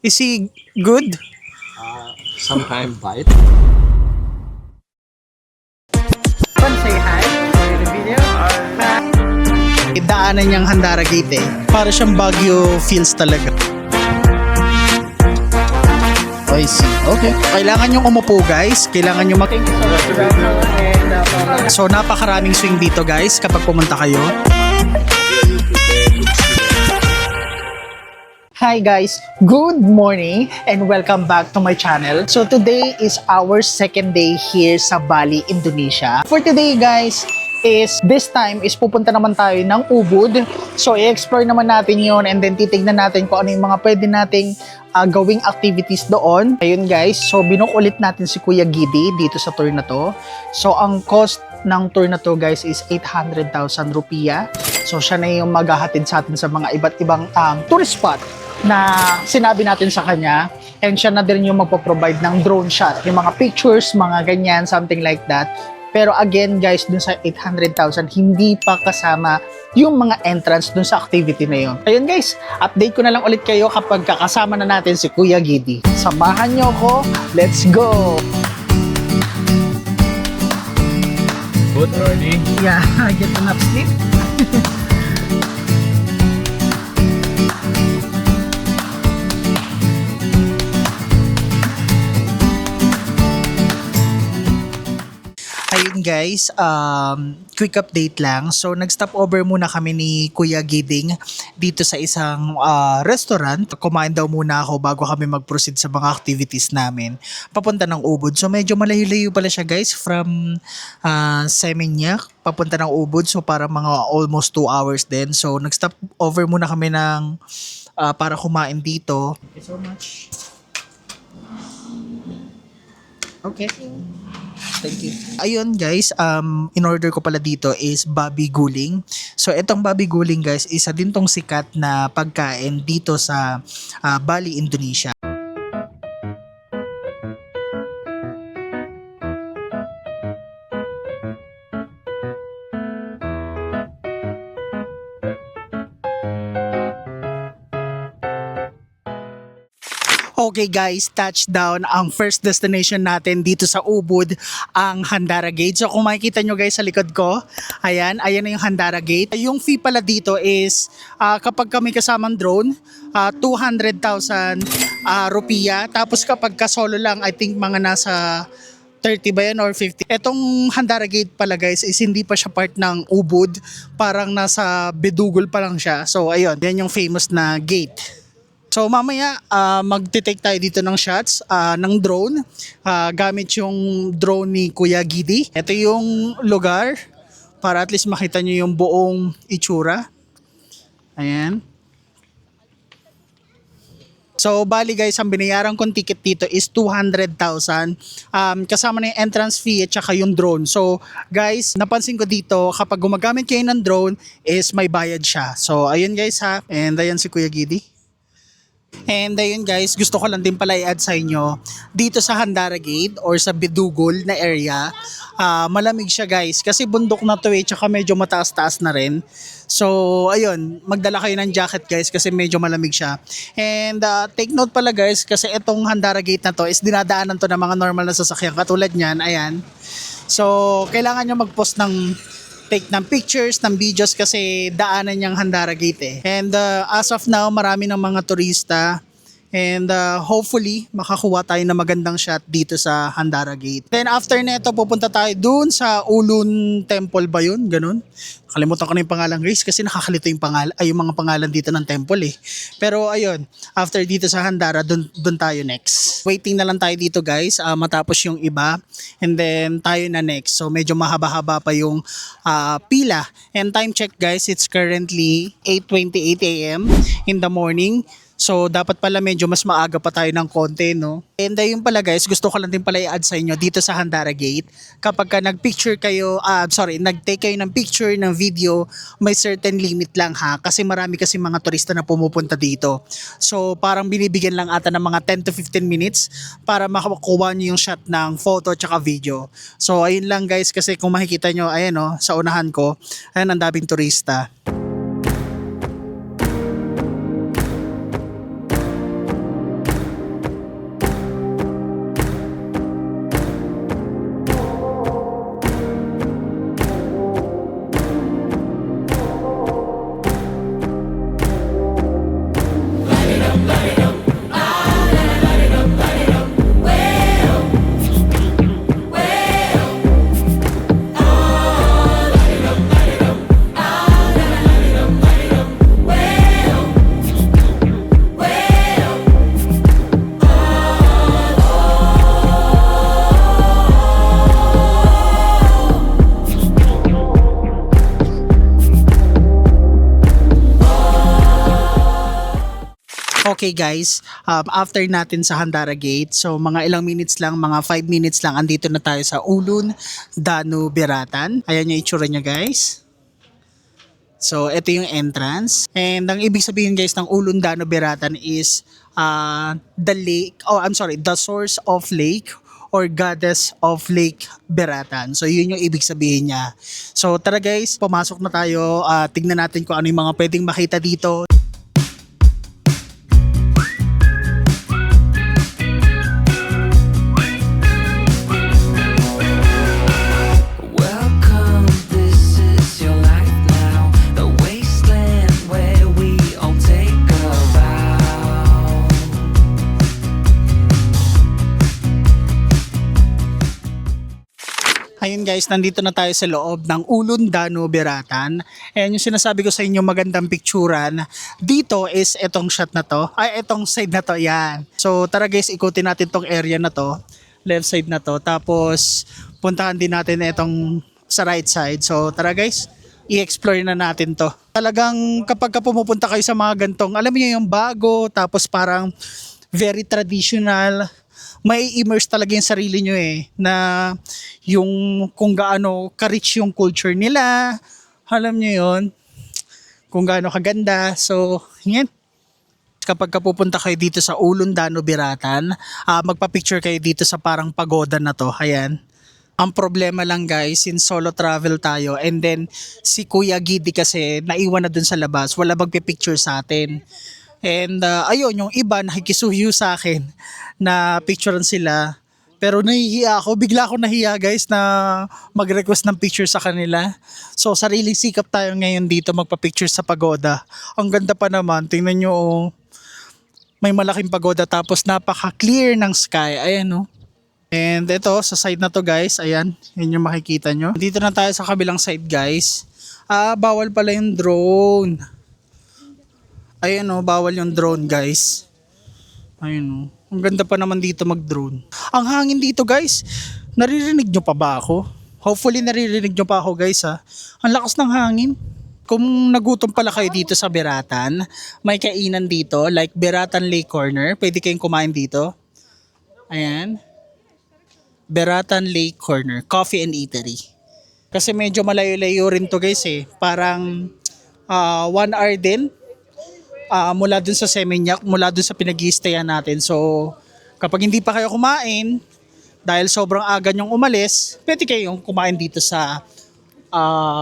Is he good? Sometime bite. Say hi. In the video. Daanan niyang Handara Gate eh. Para siyang Baguio feels talaga. I see. Okay. Kailangan nyo umupo guys. Kailangan nyo mag... So napakaraming swing dito guys kapag pumunta kayo. Hi guys, good morning and welcome back to my channel. So today is our second day here sa Bali, Indonesia. For today guys, this time is pupunta naman tayo ng Ubud. So i-explore naman natin yon and then titignan natin kung ano yung mga pwede nating gawing activities doon. Ayun guys, so binook ulit natin si Kuya Gidi dito sa tour na to. So ang cost ng tour na to guys is 800,000 rupiah. So siya na yung maghahatid sa atin sa mga iba't ibang tourist spot na sinabi natin sa kanya, and siya na din yung magpo-provide ng drone shot, yung mga pictures, mga ganyan, something like that. Pero again guys, dun sa 800,000 hindi pa kasama yung mga entrance dun sa activity na yun. Ayun guys, update ko na lang ulit kayo kapag kakasama na natin si Kuya Gidi. Samahan nyo ko, let's go! Good morning. Yeah, get enough sleep. Ayun guys, quick update lang. So nag-stop over muna kami ni Kuya Giding dito sa isang restaurant. Kumain daw muna ako bago kami mag-proceed sa mga activities namin papunta ng Ubud. So medyo malayo-layo pala siya guys from Seminyak papunta ng Ubud. So para mga almost 2 hours din. So nag-stop over muna kami ng para kumain dito. Thank you so much. Okay. Thank you. Ayun guys, in order ko pala dito is Babi Guling. So itong Babi Guling guys, isa din tong sikat na pagkain dito sa Bali, Indonesia. Okay guys, touchdown ang first destination natin dito sa Ubud, ang Handara Gate. So kung makikita nyo guys sa likod ko, ayan na yung Handara Gate. Yung fee pala dito is kapag kami kasamang drone, 200,000 rupiah. Tapos kapag ka-solo lang, I think mga nasa 30 ba yan or 50. Etong Handara Gate pala guys is hindi pa siya part ng Ubud. Parang nasa Bedugul pa lang siya. So ayun, yan yung famous na gate. So mamaya magte-take tayo dito ng shots ng drone gamit yung drone ni Kuya Gidi. Ito yung lugar para at least makita nyo yung buong itsura. Ayan. So bali guys, ang binayaran kong ticket dito is 200,000 kasama na yung entrance fee at saka yung drone. So guys, napansin ko dito kapag gumagamit kayo ng drone is may bayad siya. So ayun guys ha, and ayan si Kuya Gidi. And ayun guys, gusto ko lang din pala i-add sa inyo dito sa Handara Gate or sa Bedugul na area, malamig siya guys kasi bundok na to eh, tsaka medyo mataas-taas na rin. So ayun, magdala kayo ng jacket guys kasi medyo malamig siya. And take note pala guys kasi itong Handara Gate na to is dinadaanan to ng mga normal na sasakyan katulad niyan, ayan. So kailangan nyo mag-post ng take ng pictures, ng videos kasi daanan niyang Handara Gate eh. And as of now, marami ng mga turista and hopefully makakuha tayo ng magandang shot dito sa Handara Gate. Then after neto, pupunta tayo dun sa Ulun Temple ba yun? Ganun. Kalimutan ko na yung pangalan guys kasi nakakalito yung yung mga pangalan dito ng temple eh. Pero ayun, after dito sa Handara, dun tayo next. Waiting na lang tayo dito guys, matapos yung iba. And then tayo na next. So medyo mahaba-haba pa yung pila. And time check guys, it's currently 8:28 AM in the morning. So dapat pala medyo mas maaga pa tayo ng konti, no? And ayun pala guys, gusto ko lang din pala i-add sa inyo dito sa Handara Gate. Kapag ka nag-picture kayo, nag-take kayo ng picture, ng video, may certain limit lang ha. Kasi marami kasi mga turista na pumupunta dito. So parang binibigyan lang ata ng mga 10 to 15 minutes para makakuha nyo yung shot ng photo tsaka video. So ayun lang guys, kasi kung makikita nyo, ayan o, sa unahan ko, ayan ang daming turista. Okay guys, after natin sa Handara Gate, so mga ilang minutes lang, mga 5 minutes lang, andito na tayo sa Ulun Danu Beratan. Ayan yung itsura niya guys. So ito yung entrance. And ang ibig sabihin guys ng Ulun Danu Beratan is the lake, the source of lake or goddess of Lake Beratan. So yun yung ibig sabihin niya. So tara guys, pumasok na tayo. Tignan natin kung ano yung mga pwedeng makita dito. Welcome, this is your life now, the wasteland where we all take a vow. Ayun guys, nandito na tayo sa loob ng Ulun Danu Beratan. And yung sinasabi ko sa inyo magandang picturan, dito is etong shot na to, etong side na to, yan. So tara guys, ikutin natin tong area na to, left side na to. Tapos puntahan din natin etong sa right side. So tara guys, i-explore na natin to. Talagang kapag ka pumupunta kayo sa mga gantong, alam niyo yung bago, tapos parang very traditional, may immerse talaga yung sarili nyo na yung kung gaano ka-rich yung culture nila, alam nyo yon kung gaano kaganda. So yan, kapag pupunta kayo dito sa Ulun Danu Beratan, magpa-picture kayo dito sa parang pagoda na to, ayan. Ang problema lang guys, in solo travel tayo and then si Kuya Gidi kasi naiwan na dun sa labas, wala magpipicture sa atin. And ayun, yung iba nakikisuyo sa akin na picturean sila. Pero nahihiya ako, bigla ako nahiya guys na mag-request ng picture sa kanila. So sariling sikap tayo ngayon dito magpa-picture sa pagoda. Ang ganda pa naman, tingnan nyo oh. May malaking pagoda tapos napaka-clear ng sky. Ayan oh. And ito, sa side na to guys, ayan, yun yung makikita nyo. Dito na tayo sa kabilang side guys. Bawal pala yung drone. Ayan o, bawal yung drone guys. Ayun o. Ang ganda pa naman dito mag-drone. Ang hangin dito guys, naririnig nyo pa ba ako? Hopefully naririnig nyo pa ako guys ha. Ang lakas ng hangin. Kung nagutom pala kayo dito sa Beratan, may kainan dito like Beratan Lake Corner. Pwede kayong kumain dito. Ayan. Beratan Lake Corner, Coffee and Eatery. Kasi medyo malayo-layo rin to guys Parang 1 hour din. Mula dun sa Seminyak, mula dun sa pinag-i-stayan natin. So, kapag hindi pa kayo kumain, dahil sobrang aga nyong umalis, pwede kayong kumain dito sa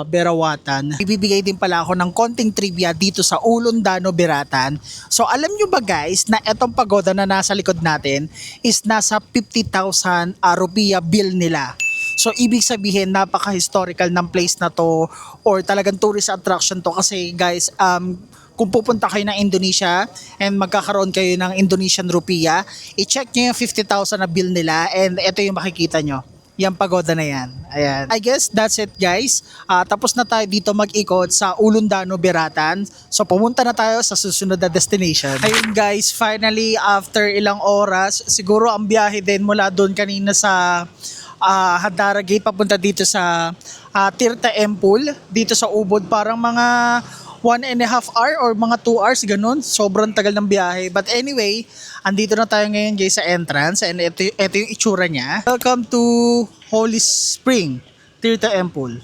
Berawatan. Ibibigay din pala ako ng konting trivia dito sa Ulun Danu Beratan. So, alam nyo ba guys, na etong pagoda na nasa likod natin is nasa 50,000 rupiah bill nila. So, ibig sabihin, napaka-historical ng place na to or talagang tourist attraction to kasi guys, kung pupunta kayo ng Indonesia and magkakaroon kayo ng Indonesian rupiah, i-check nyo yung 50,000 na bill nila and ito yung makikita nyo. Yung pagoda na yan. Ayan. I guess that's it guys. Tapos na tayo dito mag-ikot sa Ulun Danu Beratan. So pumunta na tayo sa susunod na destination. Ayun guys, finally after ilang oras, siguro ang biyahe din mula doon kanina sa Handara Gate papunta dito sa Tirta Empul, dito sa Ubod, parang mga 1.5 hour or mga 2 hours, ganun. Sobrang tagal ng biyahe. But anyway, andito na tayo ngayon guys sa entrance and ito yung itsura niya. Welcome to Holy Spring, Tirta Empul.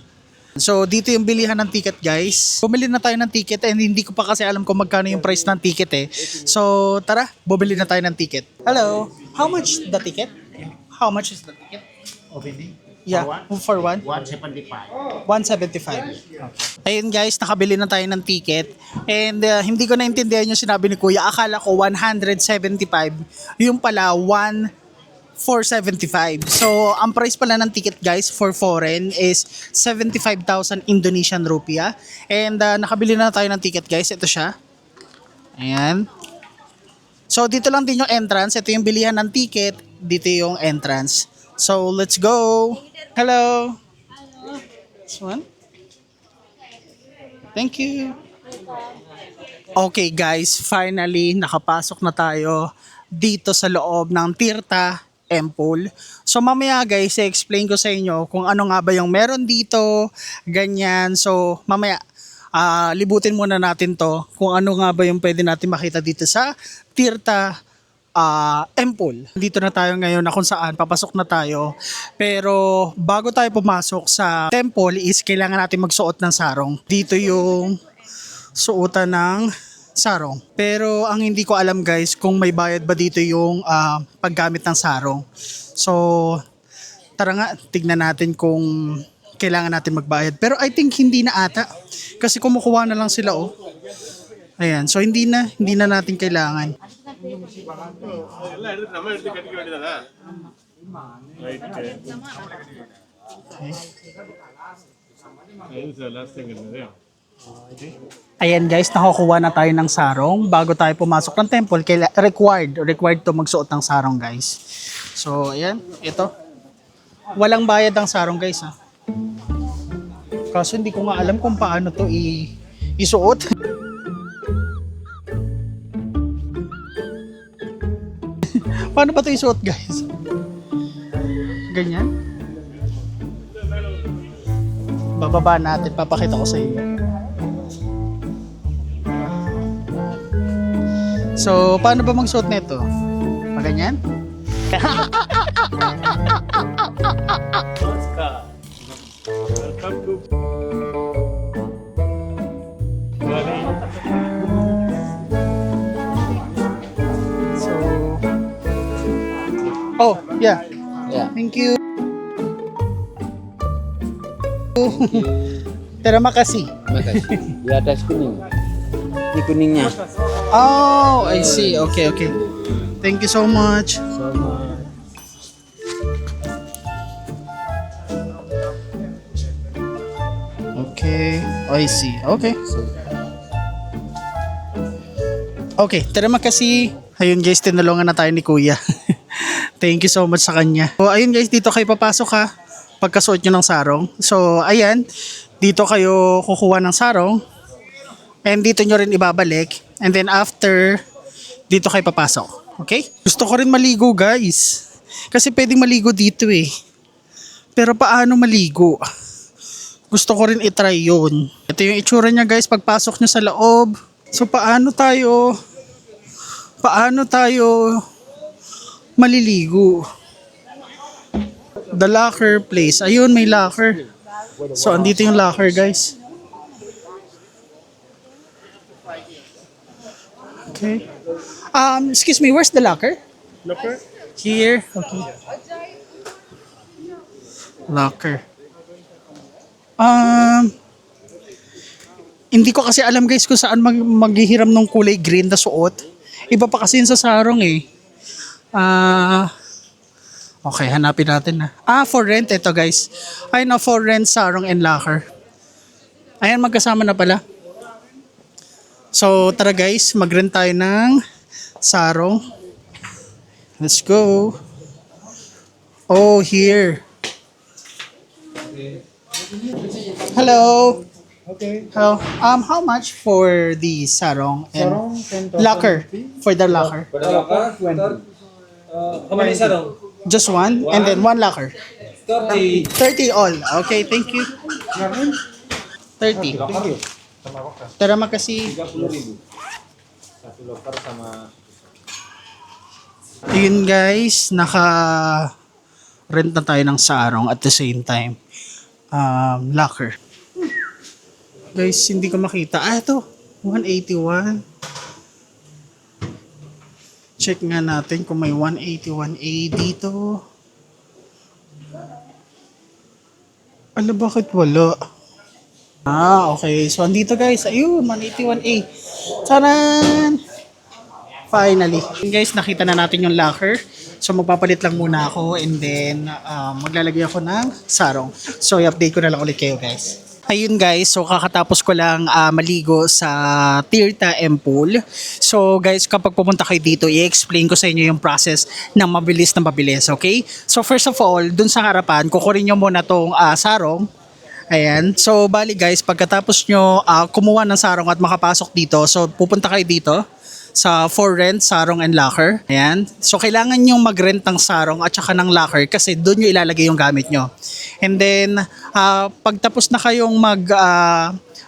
So dito yung bilihan ng ticket guys. Bumili na tayo ng ticket and hindi ko pa kasi alam kung magkano yung price ng ticket So tara, bumili na tayo ng ticket. Hello, how much the ticket? How much is the ticket? OBD? Yeah, for one? 175. 175. Okay. Ayun guys, nakabili na tayo ng ticket. And hindi ko naintindihan yung sinabi ni Kuya. Akala ko 175. Yung pala 1,475. So, ang price pala ng ticket guys for foreign is 75,000 Indonesian rupiah. And nakabili na tayo ng ticket guys. Ito siya. Ayan. So, dito lang din yung entrance. Ito yung bilihan ng ticket. Dito yung entrance. So, let's go. Hello. Hello. This one. Thank you. Okay guys, finally nakapasok na tayo dito sa loob ng Tirta Empul. So mamaya guys, i-explain ko sa inyo kung ano nga ba yung meron dito, ganyan. So mamaya, libutin muna natin to kung ano nga ba yung pwede natin makita dito sa Tirta Temple. Dito na tayo ngayon na kung saan papasok na tayo. Pero bago tayo pumasok sa temple is kailangan natin magsuot ng sarong. Dito yung suotan ng sarong. Pero ang hindi ko alam guys kung may bayad ba dito yung paggamit ng sarong. So tara nga, tignan natin kung kailangan natin magbayad. Pero I think hindi na ata. Kasi kumukuha na lang sila oh. Ayan, so hindi na natin kailangan. Ayan guys, nakakuha na tayo ng sarong. Bago tayo pumasok ng temple, required to magsuot ng sarong guys. So ayan, ito. Walang bayad ang sarong guys ha. Kaso hindi ko nga alam kung paano to isuot. Paano ba ito isuot guys? Ganyan? Bababa natin, papakita ko sa inyo. So, paano ba magsuot nito? Ganyan? Welcome to Bali. So, oh, yeah. Yeah. Thank you. Terima kasih. Makasih. Di atas kuning. Ini kuningnya. Oh, I see. Okay, okay. Thank you so much. Okay, I see. Okay. Okay, terima kasih. Ayun guys, tinulungan na tayo ni Kuya. Thank you so much sa kanya. So, ayun guys, dito kayo papasok ha. Pagkasuot nyo ng sarong. So, ayan. Dito kayo kukuha ng sarong. And dito nyo rin ibabalik. And then after, dito kayo papasok. Okay? Gusto ko rin maligo guys. Kasi pwedeng maligo dito eh. Pero paano maligo? Gusto ko rin itry yun. Ito yung itsura niya guys pagpasok nyo sa loob. So paano tayo maliligo? The locker place. Ayun, may locker. So andito yung locker guys. Okay. Excuse me, where's the locker? Locker? Here. Okay. Locker. Hindi ko kasi alam guys kung saan maghihiram ng kulay green na suot. Iba pa kasi yun sa sarong eh. Okay, hanapin natin na. For rent ito guys. Ay no, for rent, sarong and locker. Ayan, magkasama na pala. So tara guys, mag-rent tayo ng sarong. Let's go. Oh, here. Hello. Okay. How much for the sarong and Sarong, 10,000 locker? rupees. For the locker. How many sarong? Just one and then one locker. 30. 30 all. Okay, thank you. 30. Thank you. Tara makasi. 30.000. Satu locker sama Yun guys, rent na tayo ng sarong at the same time locker. Guys, hindi ko makita. Ito. 181. Check nga natin kung may 181A dito. Bakit wala? Okay. So, andito guys. Ayun, 181A. Taran! Finally. Guys, nakita na natin yung locker. So, magpapalit lang muna ako and then maglalagay ako ng sarong. So, i-update ko na lang ulit kayo guys. Ayun guys, so kakatapos ko lang maligo sa Tirta Temple. So guys, kapag pumunta kayo dito, i-explain ko sa inyo yung process ng mabilis na mabilis, okay? So first of all, dun sa harapan, kukunin nyo muna tong sarong. Ayan. So bali guys, pagkatapos nyo kumuha ng sarong at makapasok dito, so pupunta kayo dito sa for rent, sarong and locker. Ayan. So kailangan nyo mag-rent ng sarong at saka ng locker kasi doon nyo ilalagay yung gamit nyo. And then pag tapos na kayong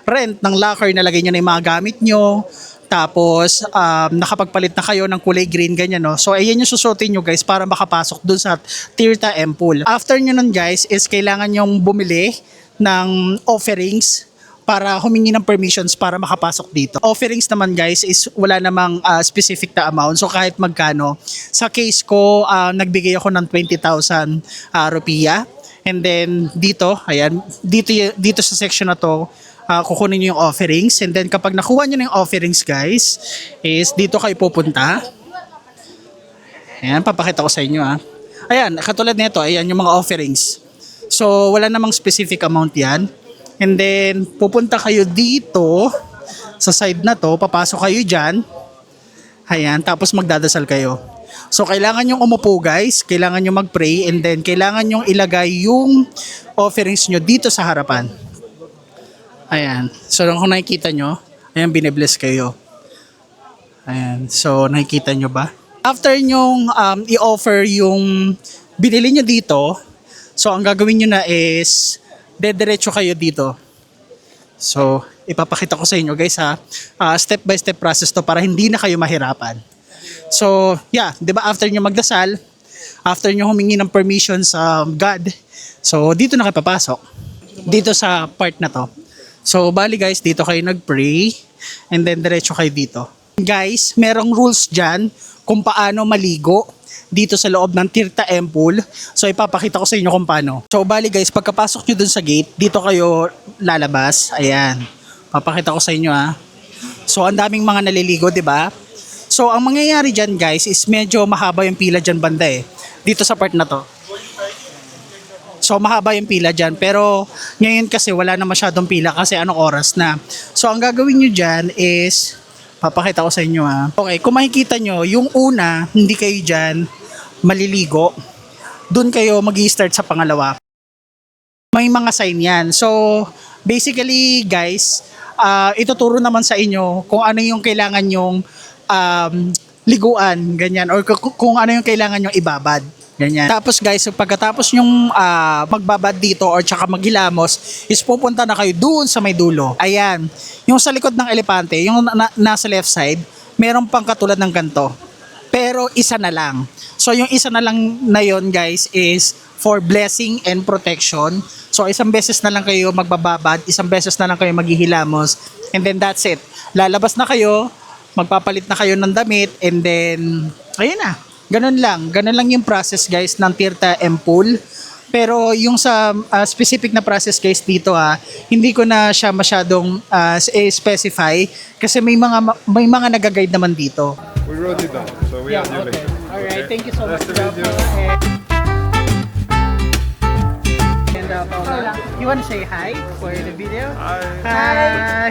rent ng locker, nalagay nyo na yung mga gamit nyo. Tapos nakapagpalit na kayo ng kulay green, ganyan, no? So ayan yung susuotin nyo guys para makapasok dun sa Tirta M Pool. After nyo nun guys is kailangan nyong bumili ng offerings para humingi ng permissions para makapasok dito. Offerings naman guys is wala namang specific na amount. So kahit magkano. Sa case ko, nagbigay ako ng 20,000 rupiah. And then dito, ayan, dito sa section na to, kukunin nyo yung offerings. And then kapag nakuha nyo na yung offerings guys, is dito kayo pupunta. Ayan, papakita ko sa inyo Ayan, katulad nito, ayan yung mga offerings. So wala namang specific amount yan. And then, pupunta kayo dito, sa side na to, papasok kayo dyan. Ayan, tapos magdadasal kayo. So, kailangan nyong umupo guys, kailangan nyong mag-pray, and then kailangan nyong ilagay yung offerings nyo dito sa harapan. Ayan, so kung nakikita nyo, ayan, binibless kayo. Ayan, so nakikita nyo ba? After nyong i-offer yung binili nyo dito, so ang gagawin nyo na is, dediretso kayo dito. So, ipapakita ko sa inyo guys step by step process to para hindi na kayo mahirapan. So, yeah, 'di ba after nyo magdasal, after nyo humingi ng permission sa God, so dito na kayo papasok. Dito sa part na to. So, bali guys, dito kayo nag-pray and then diretso kayo dito. Guys, merong rules dyan kung paano maligo dito sa loob ng Tirta M Pool. So ipapakita ko sa inyo kung paano. So bali guys, pagkapasok nyo dun sa gate, dito kayo lalabas. Ayan. Papakita ko sa inyo So ang daming mga naliligo, 'di ba? So ang mangyayari diyan guys is medyo mahaba yung pila diyan banda dito sa part na to. So mahaba yung pila diyan, pero ngayon kasi wala na masyadong pila kasi anong oras na. So ang gagawin niyo diyan is papakita ko sa inyo Okay, kung makikita nyo, yung una, hindi kayo dyan maliligo. Doon kayo mag-i-start sa pangalawa. May mga sign yan. So, basically guys, ituturo naman sa inyo kung ano yung kailangan yung liguan, ganyan. Or kung ano yung kailangan yung ibabad. Ganyan. Tapos guys, pagkatapos yung magbabad dito or tsaka maghilamos, is pupunta na kayo doon sa may dulo. Ayan. Yung sa likod ng elepante, yung nasa left side, meron pang katulad ng ganito. Pero isa na lang. So yung isa na lang na yon guys is for blessing and protection. So isang beses na lang kayo magbababad, isang beses na lang kayo maghihilamos, and then that's it. Lalabas na kayo, magpapalit na kayo ng damit, and then ayun na. Ganun lang yung process guys ng Tirta M Pool. Pero yung sa specific na process guys dito hindi ko na siya masyadong specify kasi may mga nag-guide naman dito. We wrote it down, so we have you later. Alright, thank you so much. Nice to meet you. And Paula, you want to say hi for the video? Hi. Hi.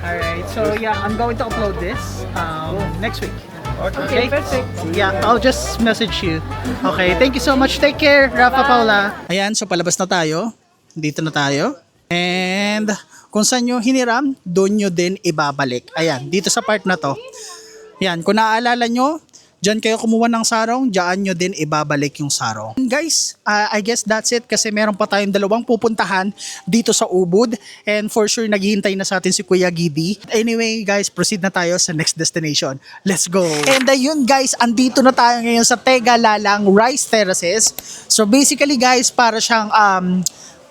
Alright, so yeah, I'm going to upload this next week. Okay. Perfect. Yeah, I'll just message you. Okay, thank you so much. Take care, Rafa, Paula. Ayan, so palabas na tayo. Dito na tayo. And kung saan nyo hiniram, doon nyo din ibabalik. Ayan, dito sa part na to. Ayan, kung naaalala nyo, dyan kayo kumuha ng sarong, dyan nyo din ibabalik yung sarong. And guys, I guess that's it kasi meron pa tayong dalawang pupuntahan dito sa Ubud. And for sure, naghihintay na sa atin si Kuya Gidi. Anyway, guys, proceed na tayo sa next destination. Let's go! And ayun guys, andito na tayo ngayon sa Tegalalang Rice Terraces. So basically guys, para siyang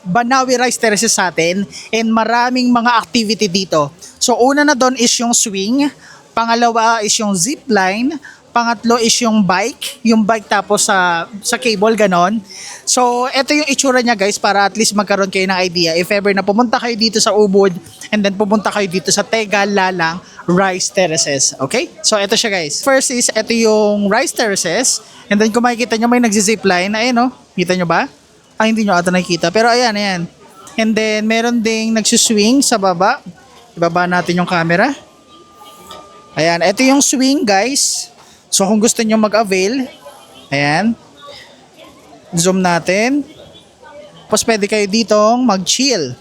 Banawi Rice Terraces sa atin. And maraming mga activity dito. So una na doon is yung swing. Pangalawa is yung zip line. Pangatlo is yung bike tapos sa cable, ganon. So, ito yung itsura niya guys para at least magkaroon kayo ng idea. If ever na pumunta kayo dito sa Ubud and then pumunta kayo dito sa Tegalalang Rice Terraces. Okay? So, ito siya guys. First is, ito yung Rice Terraces. And then kung makikita nyo may nagzizipline. Ayan kita nyo ba? Hindi nyo ata nakikita. Pero ayan. And then, meron ding nagsuswing sa baba. Ibaba natin yung camera. Ayan, ito yung swing guys. So kung gusto nyo mag-avail, ayan, zoom natin. Tapos pwede kayo dito mag-chill.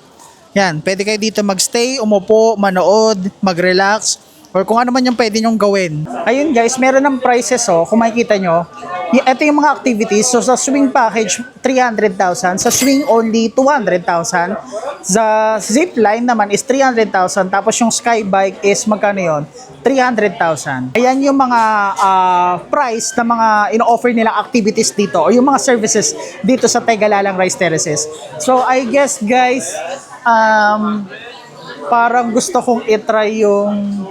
Yan, pwede kayo dito mag-stay, umupo, manood, mag-relax. or kung ano man yung pwede nyong gawin. Ayun guys, meron ng prices kung makikita nyo. Ito yung mga activities. So sa swing package, 300,000. Sa swing only, 200,000. Sa zip line naman is 300,000. Tapos yung sky bike is magkano yun? 300,000. Ayan yung mga price na mga ino-offer nilang activities dito o yung mga services dito sa Tegalalang Rice Terraces. So I guess guys, parang gusto kong itry yung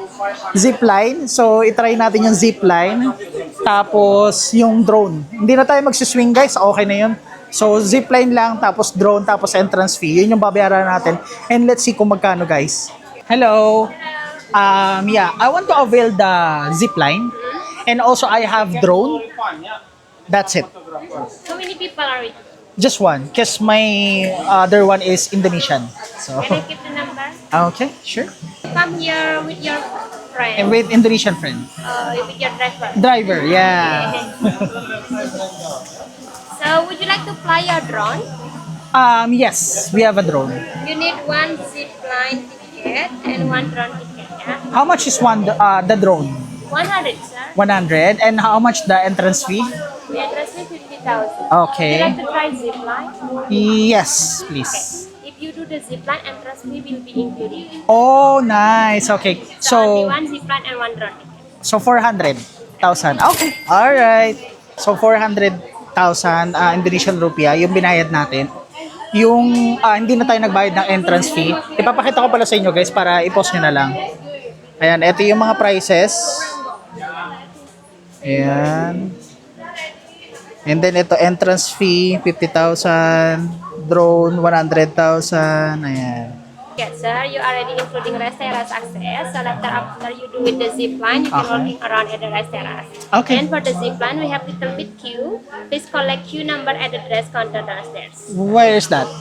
zipline. So, itry natin yung zipline. Tapos, yung drone. Hindi na tayo magsiswing guys. Okay na yun. So, zipline lang, tapos drone, tapos entrance fee. Yun yung babayaran natin. And let's see kung magkano guys. Hello. Yeah, I want to avail the zipline. And also, I have drone. That's it. How many people are with you? Just one. Because my other one is Indonesian. So, Can I keep the number? okay, sure. Come here with your friend. And with Indonesian friend. With your driver. Driver, yeah. So, would you like to fly your drone? Yes, we have a drone. You need one zip line ticket and one drone ticket, yeah? How much is the drone? 100, sir. 100. And how much the entrance fee? The entrance fee 50,000. Okay. Would you like to try zip line? Yes, please. If you do the zip line, entrance fee will be included. Oh, nice. Okay. Only So, one zip line and one drone ticket. so 400,000. Okay. All right. So 400,000 Indonesian rupiah yung binayad natin. Yung hindi na tayo nagbayad ng entrance fee. Ipapakita ko pala sa inyo guys para i-post nyo na lang. Ayan, ito yung mga prices. Ayan. And then ito entrance fee 50,000, drone 100,000. Ayan. Yes, sir. You already including rice terrace access. So after you do with the zip line, you can Okay. walking around at the rice terrace. Okay. And for the zip line, we have little bit queue. Please collect queue number at the dress counter downstairs. Where is that?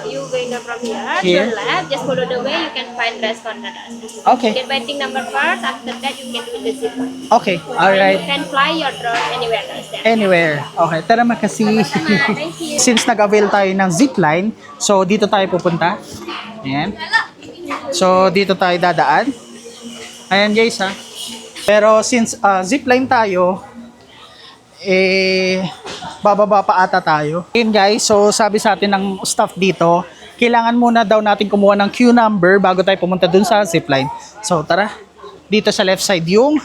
You going from here, Here? to left, just follow the way, you can find dress counter downstairs. Okay. You get waiting number first. After that, you can do the zip line. Okay. All And right. you can fly your drone anywhere downstairs. Anywhere. Okay. Tara makasi. Thank you. Since nag-avail tayo ng zipline, so dito tayo pupunta. Ayan. So dito tayo dadaan. Ayan guys ha. Pero since zipline tayo, bababa pa ata tayo. Ayan guys, so sabi sa atin ng staff dito, kailangan muna daw natin kumuha ng queue number bago tayo pumunta dun sa zipline. So tara, dito sa left side yung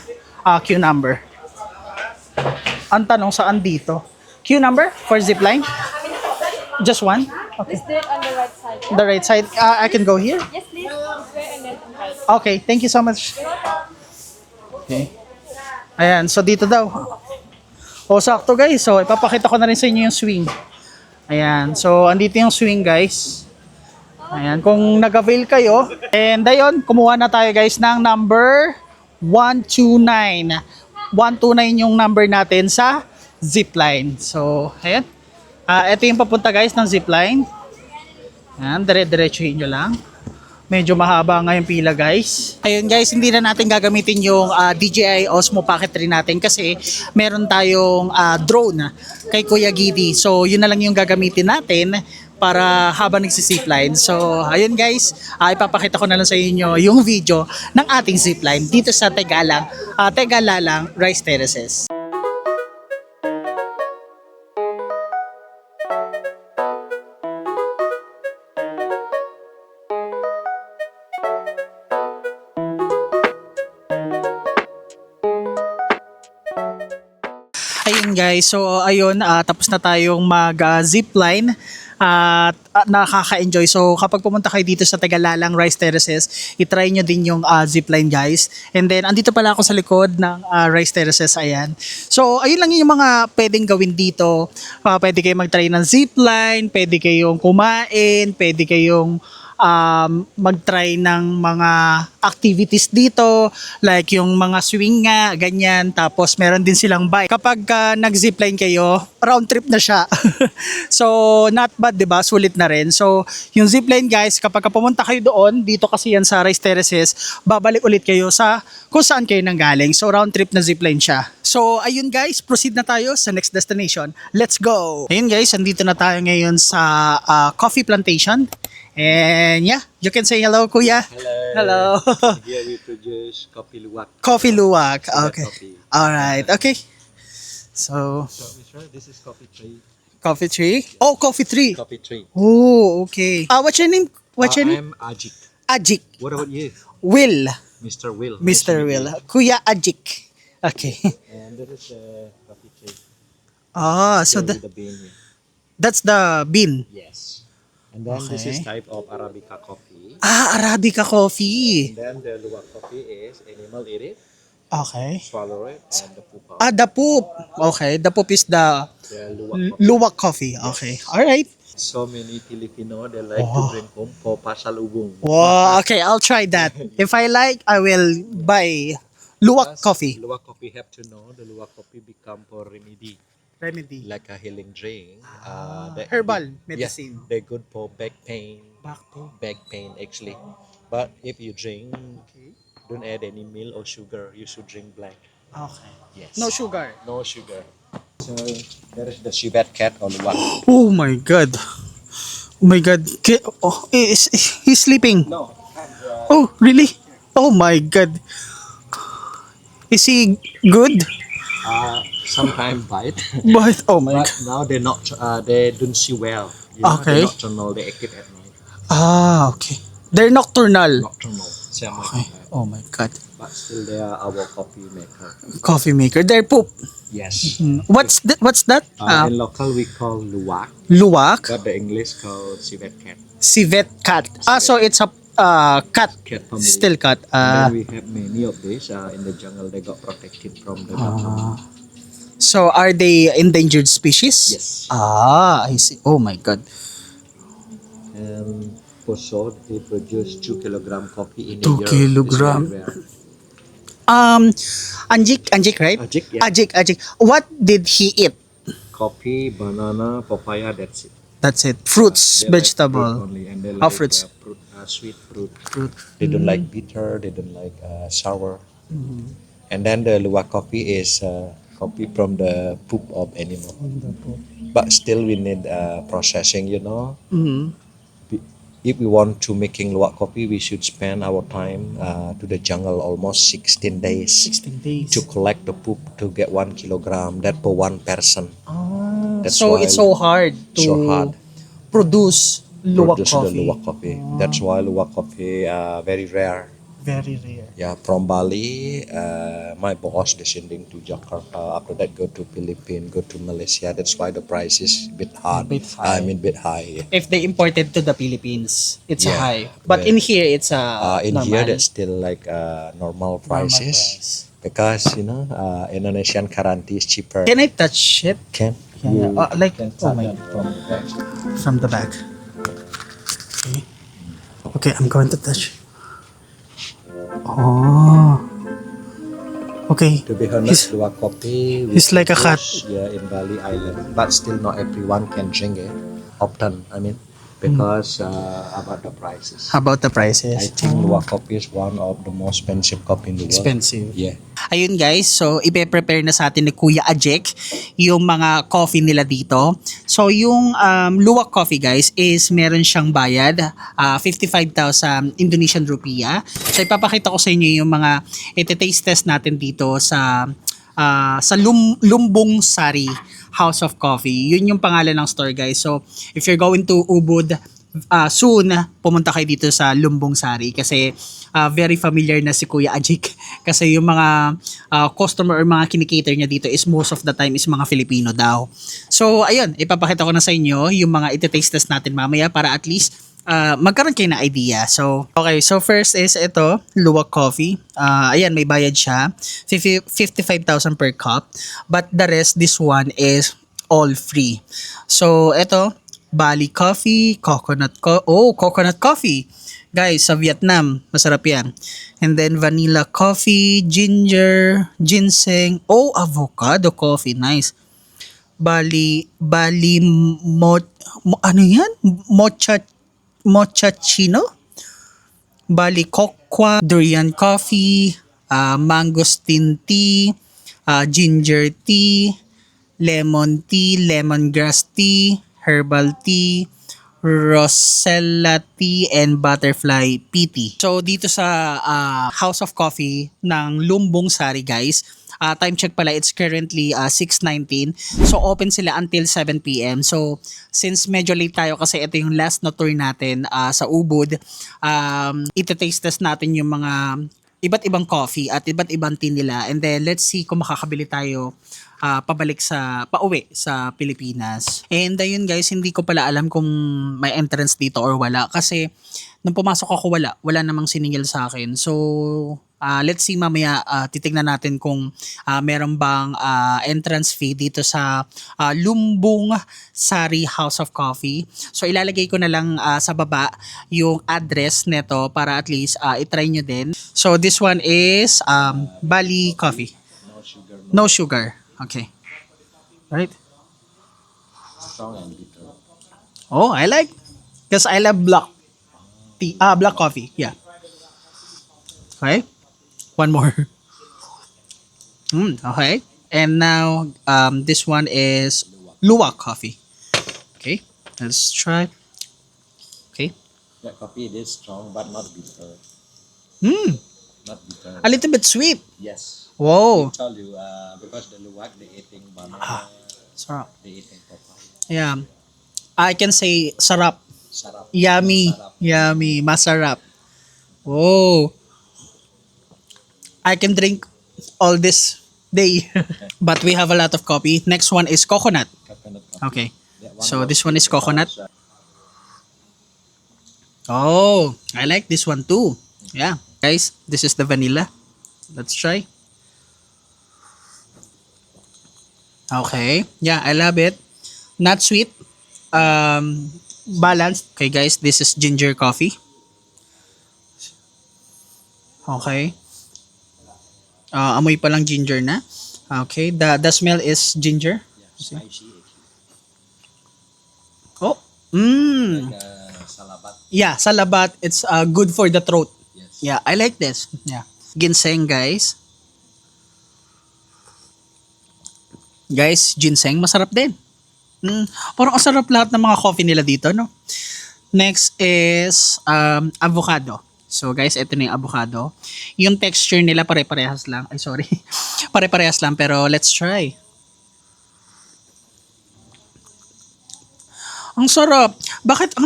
queue number. Ang tanong saan dito? Queue number for zipline? Just one? Okay. Just do it on the right side. The right side. I can go here? Yes, please. This way and then right. Okay, thank you so much. Okay. Ayan, so dito daw. O, sakto guys. So, ipapakita ko na rin sa inyo yung swing. Ayan, so andito yung swing guys. Ayan, kung nag-avail kayo. And ayun, kumuha na tayo guys ng number 129. 129 yung number natin sa zipline. So, ayan. Ito yung papunta guys ng zipline. Ayan, dire-diretsuhin nyo lang. Medyo mahaba nga yung pila guys. Ayun guys, hindi na natin gagamitin yung DJI Osmo Pocket 3 natin kasi meron tayong drone kay Kuya Gidi. So yun na lang yung gagamitin natin para habang nagsisipline. So ayun guys, ipapakita ko na lang sa inyo yung video ng ating zipline dito sa Tegalalang Rice Terraces. Ayun guys, so ayun, tapos na tayong mag-zipline at nakaka-enjoy. So kapag pumunta kayo dito sa Tegalalang Rice Terraces, itry nyo din yung zipline guys. And then andito pala ako sa likod ng Rice Terraces, ayan. So ayun lang yung mga pwedeng gawin dito. Pwede kayong mag-try ng zipline, pwede kayong kumain, pwede kayong mag-try ng mga activities dito like yung mga swing nga, ganyan. Tapos meron din silang bike. Kapag nag-zipline kayo, round trip na siya. So not bad, 'di ba? Sulit na rin. So yung zipline guys, kapag pumunta kayo doon, dito kasi yan sa Rice Terraces, babalik ulit kayo sa kung saan kayo nanggaling. So round trip na zipline siya. So ayun guys, proceed na tayo sa next destination. Let's go! Ayun guys, andito na tayo ngayon sa coffee plantation. And yeah, you can say hello, Kuya. Hello. Here we produce coffee luwak. Coffee luwak. Okay. Coffee. All right. Okay. So, So, Mr. This is coffee tree. coffee tree. Oh, coffee tree. Coffee tree. Oh, okay. What's your name? What's your name? I'm Ajik. Ajik. What about you? Will. Mr. Will. Mr. Will. Kuya Ajik. Okay. And this is the coffee tree. Ah, so With the bean here. that's the bean. Yes. And then this is Okay. type of Arabica coffee. Ah, Arabica coffee. And then the luwak coffee is animal eat it, Okay. swallow it, and the pupa. Ah, the poop. Okay, the poop is the The luwak coffee. luwak coffee. Okay. All right. So many Filipino, they like to drink po pasalubong. Wow. Okay, I'll try that. If I like, I will buy luwak Plus, coffee. Luwak coffee have to know the luwak coffee become for remedy, Remedy. like a healing drink. That- Herbal Yeah, medicine. they're good for back pain. Back pain. Back pain actually. But if you drink, don't add any milk or sugar. You should drink black. Okay. Yes. No sugar. No sugar. So there is the civet cat or luwak. Oh my god. Oh my god. Oh, he's sleeping. No. Oh, really? Oh my god. Is he good? Sometimes bite. But oh my But god. now they're not. They don't see well. You know, Okay. They're nocturnal. They active at night. Ah, okay. They're nocturnal. Nocturnal. Same like Okay. that. Oh my god. But still, they are our coffee maker. Coffee maker. They're poop. Yes. What's that? What's that? In local, we call luwak, Luwak. but the English called civet cat. Civet cat. Ah, so it's a cat. Cat family. Still cat. And then we have many of these in the jungle. They got protected from the nocturnal. So are they endangered species? Yes. Ah, I see. Oh my god. And also, they produce 2 kilogram coffee in a 2 year. kilogram. It's very rare. Anjik, right? Ajik, yeah. Ajik. What did he eat? Coffee, banana, papaya. That's it. That's it. Fruits, They like vegetable. fruit only, and they like fruits. fruit, sweet fruit. Fruit. They don't like bitter. They don't like sour. Mm-hmm. And then the luwak coffee is coffee from the poop of animal. But still, we need processing. You know, Mhm. if we want to making luwak coffee, we should spend our time to the jungle almost 16 days 16 days. to collect the poop to get 1 kilogram. That for one person. That's So why it's so hard to so hard. produce luwak produce coffee. the luwak coffee. That's why luwak coffee very rare. Very rare. Yeah, from Bali, my boss descending to Jakarta. After that, go to Philippines, go to Malaysia. That's why the price is a bit hard. Bit high. I mean, bit high. Yeah. If they imported to the Philippines, it's Yeah, high. But yeah. in here, it's In normal. here, that's still like normal prices price. because Indonesian currency is cheaper. Can I touch it? Can Yeah, yeah. Like, can oh start my that from the back. from the back. Okay. Okay, I'm going to touch. Oh. Okay. To be honest, luwak coffee. we he's like a cat. produce, Yeah, in Bali Island, but still not everyone can drink it often. I mean, because about the prices. How about the I prices? think luwak coffee is one of the most expensive coffee in the world. Expensive. Yeah. Ayun guys, so ipe-prepare na sa atin ni Kuya Ajek yung mga coffee nila dito. So yung luwak coffee guys is meron siyang bayad 55,000 Indonesian rupiah. So ipapakita ko sa inyo yung mga ite-taste test natin dito sa Lumbung Sari House of Coffee. Yun yung pangalan ng store guys. So if you're going to Ubud soon, pumunta kayo dito sa Lumbung Sari kasi very familiar na si Kuya Ajik kasi yung mga customer or mga kinikater niya dito is most of the time is mga Filipino daw. So ayun, ipapakita ko na sa inyo yung mga iti-taste test natin mamaya para at least magkaroon kayo na idea. So, okay. So, first is ito, luwak coffee. Ayan, may bayad siya. 55,000 per cup. But the rest, this one is all free. So, ito, Bali coffee, coconut coffee. Guys, sa Vietnam, masarap yan. And then, vanilla coffee, ginger, ginseng, avocado coffee. Nice. Bali ano yan? Mochaccino, Bali Cocoa, Durian Coffee, Mangosteen Tea, Ginger Tea, Lemon Tea, Lemongrass Tea, Herbal Tea, Rosella Tea and Butterfly PT. So dito sa House of Coffee ng Lumbong Sari guys, time check pala, it's currently 6:19. So open sila until 7 p.m. So since medyo late tayo kasi ito yung last na tour natin sa Ubud, ita-taste test natin yung mga iba't ibang coffee at iba't ibang tea nila, and then let's see kung makakabili tayo pauwi sa Pilipinas. And ayun guys, hindi ko pala alam kung may entrance dito or wala kasi nung pumasok ako wala namang siningil sa akin. So let's see mamaya, titignan natin kung meron bang entrance fee dito sa Lumbong Sari House of Coffee. So ilalagay ko na lang sa baba yung address neto para at least itry nyo din. So this one is Bali Coffee. No sugar. Okay. Right? Strong and bitter. Oh, I like. Because I love black tea. Black coffee. Yeah. Okay. One more. Okay. And now, this one is Luwak coffee. Okay. Let's try. Okay. That coffee it is strong but not bitter. Not bitter. A little bit sweet. Yes. Whoa. I tell you, because the luwak they eating banana, Sarap. they eating papaya. Yeah. I can say sarap. Sarap. Yummy. Sarap. Yummy. Masarap. Whoa. I can drink all this day. But we have a lot of coffee. Next one is coconut. Coconut coffee. Okay. That one So was this one is coconut. because, Oh, I like this one too. Yeah. Guys, this is the vanilla. Let's try. Okay. Yeah, I love it. Not sweet. Balanced. Okay guys, this is ginger coffee. Okay. Amoy pa lang ginger na. Okay, the smell is ginger. spicy. Oh. Salabat. Yeah, salabat. It's good for the throat. Yes. Yeah, I like this. Yeah. Ginseng, guys. Guys, ginseng, masarap din. Parang ang sarap lahat ng mga coffee nila dito, no? Next is avocado. So, guys, ito na yung avocado. Yung texture nila pare-parehas lang. Ay, sorry. Pare-parehas lang, pero let's try. Ang sarap. Bakit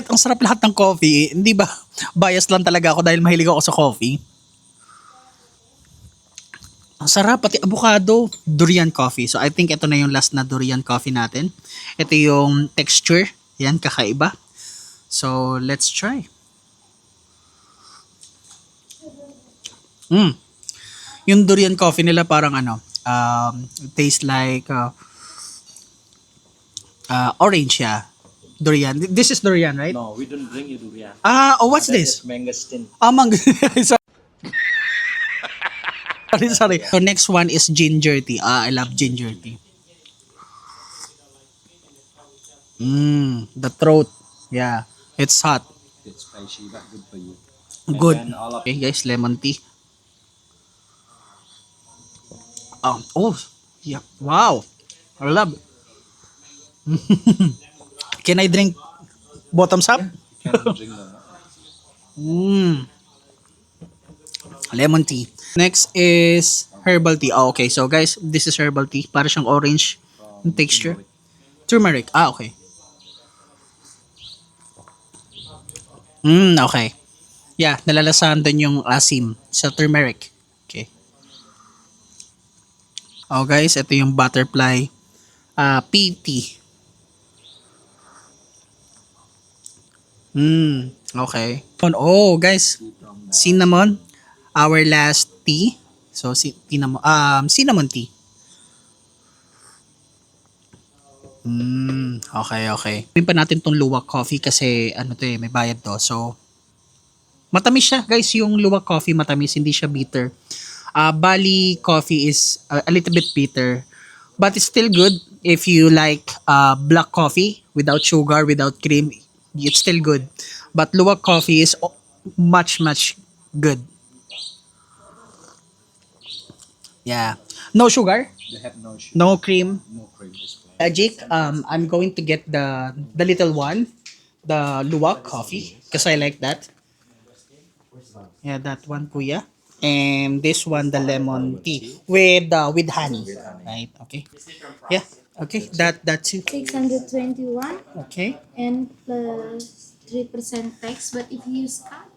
ang sarap lahat ng coffee? Hindi ba? Bias lang talaga ako dahil mahilig ako sa coffee. Ang sarap, pati avocado, durian coffee. So I think ito na yung last na durian coffee natin. Ito yung texture. Yan, kakaiba. So let's try. Yung durian coffee nila parang taste like orange siya. Durian. This is durian, right? No, we don't bring you durian. What's this? Mangosteen. Mango. Sorry. So next one is ginger tea. I love ginger tea. The throat. Yeah. It's hot. It's spicy but good for you. Good. And then all of Okay guys, lemon tea. Yeah. Wow. I love it. Can I drink bottoms up? can drink them. Lemon tea. Next is herbal tea. Okay. So guys, this is herbal tea. Para siyang orange yung texture. Turmeric. Okay. Okay. Yeah, nalalasahan doon yung asim sa turmeric. Okay. Oh guys, ito yung butterfly PT. Okay. Oh guys, cinnamon. Our last tea. So cinnamon tea. Okay. Pin pa natin tong luwak coffee kasi may bayad to. So matamis siya, guys, yung luwak coffee matamis, hindi siya bitter. Bali coffee is a little bit bitter, but it's still good if you like black coffee without sugar, without cream. It's still good. But luwak coffee is much good. Yeah. No sugar, They have no sugar, no cream, no cream display. Ajik, I'm going to get the little one, the luwak coffee, because I like that. Yeah, that one, kuya. And this one, the lemon tea with honey. Right? Okay. Yeah. Okay. That's it. 621 Okay. and plus 3% tax, but if you use card,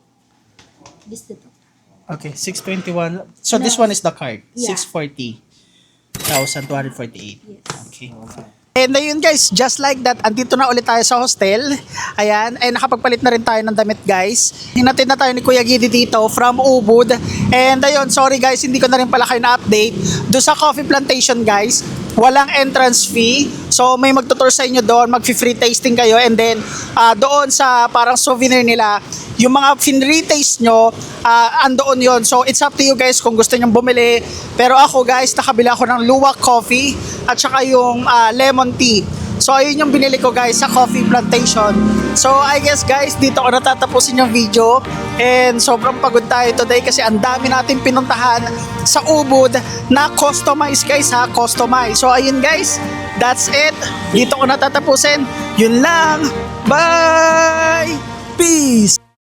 this the top. Okay. 621. So this one is the card. Yeah. 640,248. Yes. Okay. And ayun guys, just like that, andito na ulit tayo sa hostel. Ayan, and nakapagpalit na rin tayo ng damit guys. Hinatid na tayo ni Kuya Gidi dito from Ubud. And ayun, sorry guys, hindi ko na rin pala kayo na-update. Doon sa coffee plantation guys, walang entrance fee. So may magtutour sa inyo doon, mag-free tasting kayo. And then doon sa parang souvenir nila, yung mga fin-retaste nyo, andoon yon. So it's up to you guys kung gusto nyong bumili. Pero ako guys, nakabili ako ng luwak coffee at saka yung lemon tea. So ayun yung binili ko guys sa coffee plantation. So I guess guys, dito ko natatapusin yung video. And sobrang pagod tayo today kasi ang dami natin pinuntahan sa Ubud na customize guys ha, customize. So ayun guys, that's it. Dito ko natatapusin. Yun lang. Bye! Peace!